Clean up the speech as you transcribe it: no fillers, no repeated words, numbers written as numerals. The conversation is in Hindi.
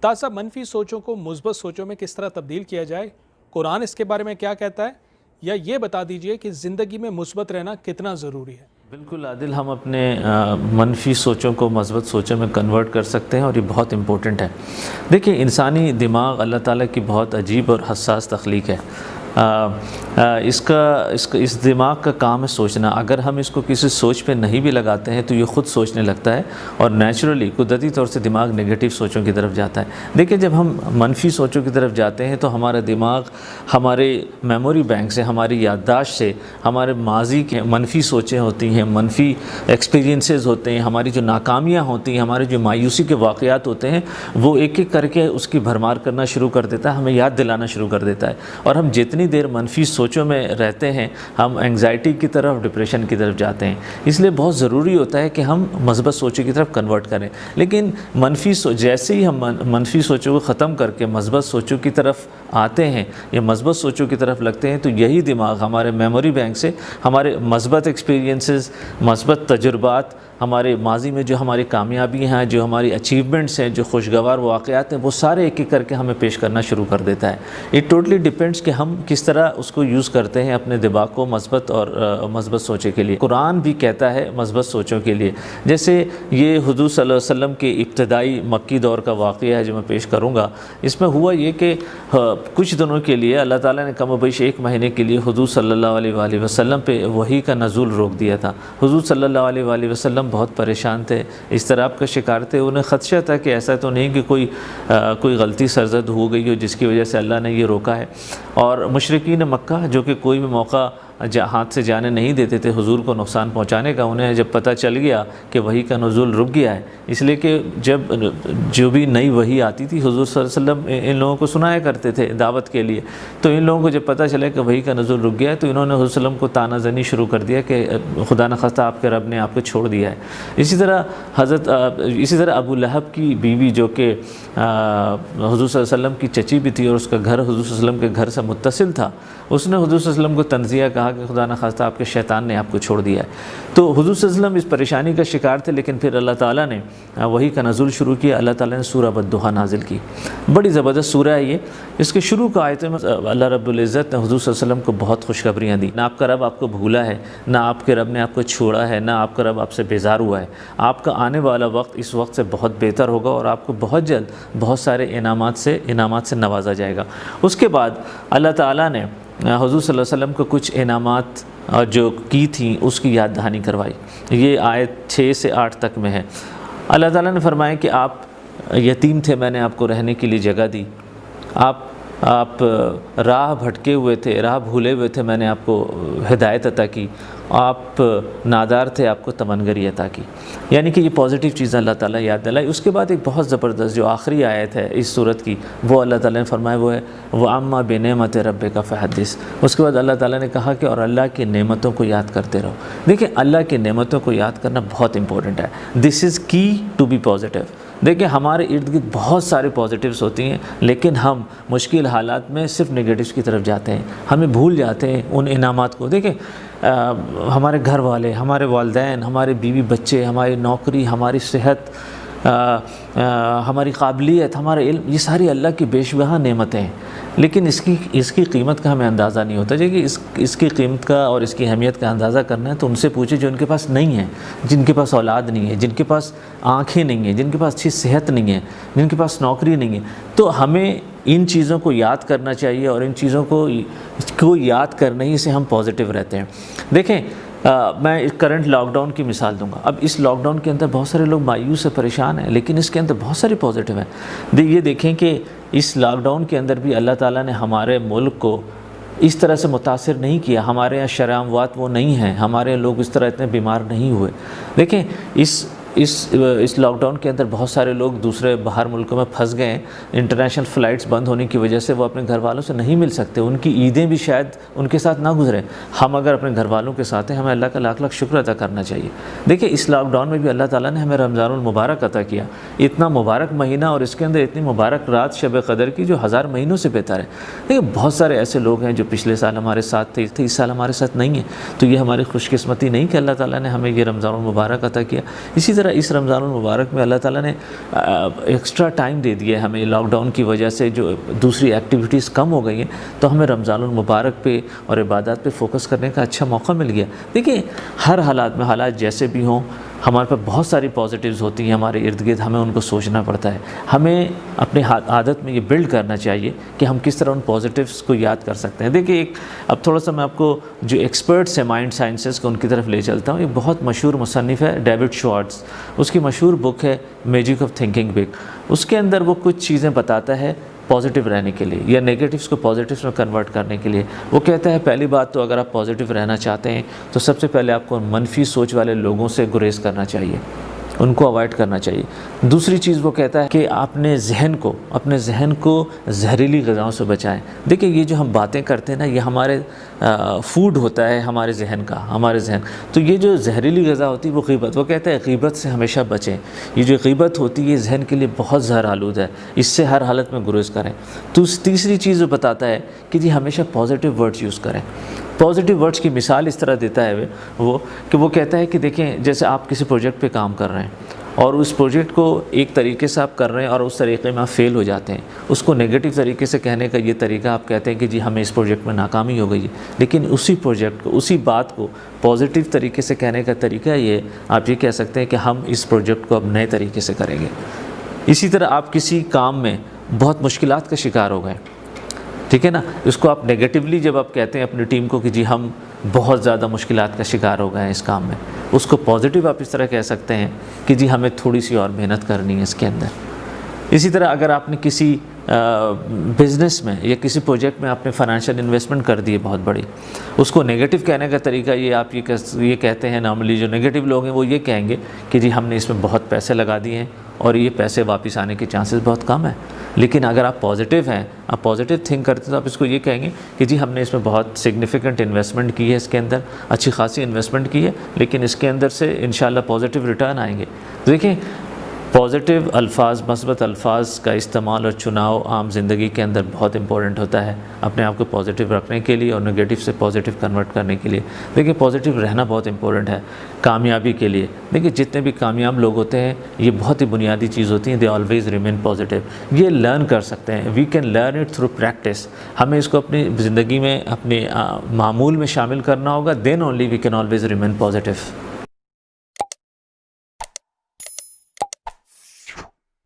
ताज़ा मनफी सोचों को मुस्बत सोचों में किस तरह तब्दील किया जाए, कुरान इसके बारे में क्या कहता है, या ये बता दीजिए कि ज़िंदगी में मुस्बत रहना कितना ज़रूरी है। बिल्कुल आदिल, हम अपने मनफी सोचों को मस्बत सोचों में कन्वर्ट कर सकते हैं और ये बहुत इम्पोर्टेंट है। देखिए, इंसानी दिमाग अल्लाह ताला की बहुत अजीब और हसास तख्लीक है। इस दिमाग का काम है सोचना। अगर हम इसको किसी सोच पे नहीं भी लगाते हैं तो ये ख़ुद सोचने लगता है और नेचुरली कुदरती तौर से दिमाग नेगेटिव सोचों की तरफ जाता है। देखिए, जब हम मनफी सोचों की तरफ जाते हैं तो हमारा दिमाग हमारे मेमोरी बैंक से, हमारी याददाश्त से, हमारे माजी के मनफी सोचें होती हैं, मनफी एक्सपीरियंसेस होते हैं, हमारी जो नाकामियाँ होती हैं, हमारे जो मायूसी के वाक़यात होते हैं, वो एक एक करके उसकी भरमार करना शुरू कर देता है, हमें याद दिलाना शुरू कर देता है। और हम जितनी देर मनफी सोचों में रहते हैं, हम एंग्जाइटी की तरफ, डिप्रेशन की तरफ जाते हैं। इसलिए बहुत ज़रूरी होता है कि हम मस्बत सोचों की तरफ कन्वर्ट करें। लेकिन जैसे ही हम मनफी सोचों को ख़त्म करके मस्बत सोचों की तरफ आते हैं या मस्बत सोचों की तरफ लगते हैं, तो यही दिमाग हमारे मेमोरी बैंक से हमारे मस्बत एक्सपीरियंसेस, मस्बत तजुर्बात, हमारे माजी में जो हमारी कामयाबी हैं, जो हमारी अचीवमेंट्स हैं, जो खुशगवार वाक़यात हैं, वो सारे एक एक करके हमें पेश करना शुरू कर देता है। इट टोटली डिपेंड्स कि हम किस तरह उसको यूज़ करते हैं अपने दिमाग को मस्बत और मस्बत सोचे के लिए। कुरान भी कहता है मस्बत सोचों के लिए। जैसे ये हुज़ूर सल्लल्लाहु अलैहि वसल्लम के इब्तदाई मक्की दौर का वाक़या है जो मैं पेश करूँगा। इसमें हुआ ये कि कुछ दिनों के लिए अल्लाह ताला ने कमोबेश 1 महीने के लिए हुज़ूर सल्लल्लाहु अलैहि वसल्लम पे वही का नज़ुल रोक दिया था। हुज़ूर सल्लल्लाहु अलैहि वसल्लम बहुत परेशान थे, इज़्तिराब का शिकार थे। उन्हें ख़दशा था कि ऐसा तो नहीं कि कोई गलती सरज़द हो गई हो जिसकी वजह से अल्लाह ने ये रोका है। और मुशरिकीन मक्का जो कि कोई भी मौका हाथ से जाने नहीं देते थे हुजूर को नुकसान पहुंचाने का, उन्हें जब पता चल गया कि वही का नुज़ुल रुक गया है, इसलिए कि जब जो भी नई वही आती थी हुजूर सल्लल्लाहु अलैहि वसल्लम इन लोगों को सुनाया करते थे दावत के लिए, तो इन लोगों को जब पता चला कि वही का नुज़ुल रुक गया है तो इन्होंने हुजूर सल्लल्लाहु अलैहि वसल्लम को तानाज़नी शुरू कर दिया कि खुदा न खास्ता आपके रब ने आपको छोड़ दिया है। इसी तरह अबू लहब की बीवी जो कि हुजूर सल्लल्लाहु अलैहि वसल्लम की चची भी थी और उसका घर हुजूर सल्लल्लाहु अलैहि वसल्लम के घर से मुत्तसिल था, उसने हुजूर सल्लल्लाहु अलैहि वसल्लम को तंज़िया कहा कि खुदा न खास्ता आपके शैतान ने आपको छोड़ दिया है। तो हुजूर सल्लल्लाहु अलैहि वसल्लम इस परेशानी का शिकार थे, लेकिन फिर अल्लाह ताला ने वही का नज़ुल शुरू किया। अल्लाह ताला ने सूरह बद्दुहा नाजिल की। बड़ी ज़बरदस्त सूरह है ये। इसके शुरू का आयत में अल्लाह रब्बुल इज़्ज़त ने हुजूर सल्लल्लाहु अलैहि वसल्लम को बहुत खुशखबरियाँ दी। ना आपका रब आपको भूला है, ना आपके रब ने आपको छोड़ा है, ना आपका रब आपसे बेजार हुआ है। आपका आने वाला वक्त इस वक्त से बहुत बेहतर होगा और आपको बहुत जल्द बहुत सारे इनामात से नवाजा जाएगा। उसके बाद अल्लाह ताला ने हुज़ूर सल्लल्लाहु अलैहि वसल्लम को कुछ इनामात जो की थी उसकी याद दहानी करवाई। ये आयत 6 से 8 तक में है। अल्लाह ताला ने फरमाया कि आप यतीम थे, मैंने आपको रहने के लिए जगह दी। आप राह भटके हुए थे, राह भूले हुए थे, मैंने आपको हिदायत अता की। आप नादार थे, आपको तमन्नगरी अता की। यानी कि ये पॉजिटिव चीज़ अल्लाह ताला याद दिलाई। उसके बाद एक बहुत ज़बरदस्त जो आखिरी आयत है इस सूरत की, वो अल्लाह ताला ने फरमाया वो है वो अम्मा बेनेमत रब्बिका फ़हद्दिस। उसके बाद अल्लाह ताला ने कहा कि और अल्लाह की नेमतों को याद करते रहो। देखिए, अल्लाह की नेमतों को याद करना बहुत इंपॉर्टेंट है। दिस इज़ की टू बी पॉजिटिव। देखिए, हमारे इर्द गिर्द बहुत सारे पॉजिटिव्स होती हैं, लेकिन हम मुश्किल हालात में सिर्फ नेगेटिव्स की तरफ जाते हैं, हमें भूल जाते हैं उन इनामात को। देखिए, हमारे घर वाले, हमारे वालिदैन, हमारे बीवी बच्चे, हमारी नौकरी, हमारी सेहत, हमारी काबिलियत, हमारा इल्म, ये सारी अल्लाह की बेशबहा नेमतें हैं, लेकिन इसकी कीमत का हमें अंदाज़ा नहीं होता। देखिए, इसकी कीमत का और इसकी अहमियत का अंदाज़ा करना है तो उनसे पूछे जो उनके पास नहीं है, जिनके पास औलाद नहीं है, जिनके पास आँखें नहीं हैं, जिनके पास अच्छी सेहत नहीं है, जिनके पास नौकरी नहीं है। तो हमें इन चीज़ों को याद करना चाहिए और इन चीज़ों को याद करने ही से हम पॉजिटिव रहते हैं। देखें, मैं करंट लॉकडाउन की मिसाल दूंगा। अब इस लॉकडाउन के अंदर बहुत सारे लोग मायूस से परेशान हैं, लेकिन इसके अंदर बहुत सारी पॉजिटिव हैं। ये देखें कि इस लॉकडाउन के अंदर भी अल्लाह ताला ने हमारे मुल्क को इस तरह से मुतासिर नहीं किया। हमारे यहाँ शरामवात वो नहीं है, हमारे यहाँ लोग इस तरह इतने बीमार नहीं हुए। देखें, इस लॉकडाउन के अंदर बहुत सारे लोग दूसरे बाहर मुल्कों में फंस गए हैं। इंटरनेशनल फ़्लाइट्स बंद होने की वजह से वो अपने घर वालों से नहीं मिल सकते, उनकी ईदें भी शायद उनके साथ ना गुजरें। हम अगर अपने घर वालों के साथ हैं, हमें अल्लाह का लाख लाख शुक्र अदा करना चाहिए। देखिए, इस लॉकडाउन में भी अल्लाह ताला ने हमें रमज़ानुल मुबारक अता किया, इतना मुबारक महीना, और इसके अंदर इतनी मुबारक रात शब क़दर की जो हज़ार महीनों से बेहतर है। देखिए, बहुत सारे ऐसे लोग हैं जो पिछले साल हमारे साथ थे, इस साल हमारे साथ नहीं है, तो ये हमारी खुशकिस्मती नहीं कि अल्लाह ताला ने हमें ये रमज़ानुल मुबारक अता किया। इसी तरह इस रमज़ानुल मुबारक में अल्लाह ताला ने एक्स्ट्रा टाइम दे दिया है हमें, लॉकडाउन की वजह से जो दूसरी एक्टिविटीज़ कम हो गई हैं, तो हमें रमज़ानुल मुबारक पे और इबादत पे फ़ोकस करने का अच्छा मौका मिल गया। देखिए हर हालात में, हालात जैसे भी हों, हमारे पास बहुत सारी पॉजिटिव्स होती हैं हमारे इर्द गिर्द, हमें उनको सोचना पड़ता है। हमें अपनी आदत में ये बिल्ड करना चाहिए कि हम किस तरह उन पॉजिटिव्स को याद कर सकते हैं। देखिए अब थोड़ा सा मैं आपको जो एक्सपर्ट्स हैं माइंड साइंसेस को उनकी तरफ ले चलता हूँ। एक बहुत मशहूर मुसन्निफ़ है डेविड श्वार्ट्ज़, उसकी मशहूर बुक है मैजिक ऑफ थिंकिंग बिग। उसके अंदर वो कुछ चीज़ें बताता है पॉजिटिव रहने के लिए या नेगेटिव्स को पॉजिटिव्स में कन्वर्ट करने के लिए। वो कहता है पहली बात तो अगर आप पॉजिटिव रहना चाहते हैं तो सबसे पहले आपको मनफी सोच वाले लोगों से गुरेज करना चाहिए, उनको अवॉइड करना चाहिए। दूसरी चीज़ वो कहता है कि अपने जहन को जहरीली ग़िज़ाओं से बचाएं। देखिए ये जो हम बातें करते हैं ना, ये हमारे फूड होता है हमारे जहन का, हमारे जहन। तो ये जो जहरीली ग़िज़ा होती है वो ग़ीबत, वो कहते हैं ग़ीबत से हमेशा बचें। ये जो ग़ीबत होती है ये जहन के लिए बहुत ज़हर आलूद है, इससे हर हालत में गुरेज करें। तो तीसरी चीज़ वो बताता है कि जी हमेशा पॉजिटिव वर्ड्स यूज़ करें। पॉजिटिव वर्ड्स की मिसाल इस तरह देता है वो कहता है कि देखें जैसे आप किसी प्रोजेक्ट पे काम कर रहे हैं और उस प्रोजेक्ट को एक तरीके से आप कर रहे हैं और उस तरीके में आप फेल हो जाते हैं, उसको नेगेटिव तरीके से कहने का ये तरीका आप कहते हैं कि जी हमें इस प्रोजेक्ट में नाकामी हो गई है। लेकिन उसी प्रोजेक्ट को, उसी बात को पॉजिटिव तरीके से कहने का तरीका ये, आप ये कह सकते हैं कि हम इस प्रोजेक्ट को अब नए तरीके से करेंगे। इसी तरह आप किसी काम में बहुत मुश्किलात का शिकार हो गए, ठीक है ना, इसको आप नेगेटिवली जब आप कहते हैं अपनी टीम को कि जी हम बहुत ज़्यादा मुश्किलात का शिकार हो गए हैं इस काम में, उसको पॉजिटिव आप इस तरह कह सकते हैं कि जी हमें थोड़ी सी और मेहनत करनी है इसके अंदर। इसी तरह अगर आपने किसी बिज़नेस में या किसी प्रोजेक्ट में आपने फाइनेंशियल इन्वेस्टमेंट कर दी है बहुत बड़ी, उसको नेगेटिव कहने का तरीका ये आप ये कहते हैं, नॉर्मली जो नेगेटिव लोग हैं वो ये कहेंगे कि जी हमने इसमें बहुत पैसे लगा दिए हैं और ये पैसे वापस आने के चांसेस बहुत कम है। लेकिन अगर आप पॉजिटिव हैं, आप पॉजिटिव थिंक करते हैं, तो आप इसको ये कहेंगे कि जी हमने इसमें बहुत सिग्निफिकेंट इन्वेस्टमेंट की है, इसके अंदर अच्छी खासी इन्वेस्टमेंट की है, लेकिन इसके अंदर से इंशाल्लाह पॉजिटिव रिटर्न आएंगे। देखिए पॉजिटिव अल्फाज, मस्बत अल्फाज का इस्तेमाल और चुनाव आम ज़िंदगी के अंदर बहुत इंपॉर्टेंट होता है अपने आप को पॉजिटिव रखने के लिए और नेगेटिव से पॉजिटिव कन्वर्ट करने के लिए। देखिए पॉजिटिव रहना बहुत इंपॉर्टेंट है कामयाबी के लिए। देखिए जितने भी कामयाब लोग होते हैं ये बहुत ही बुनियादी चीज़ होती है, दे ऑलवेज़ रिमेन पॉजिटिव। ये लर्न कर सकते हैं, we can learn it through practice. हमें इसको अपनी ज़िंदगी में, अपने मामूल में शामिल करना होगा, then only we can always remain positive.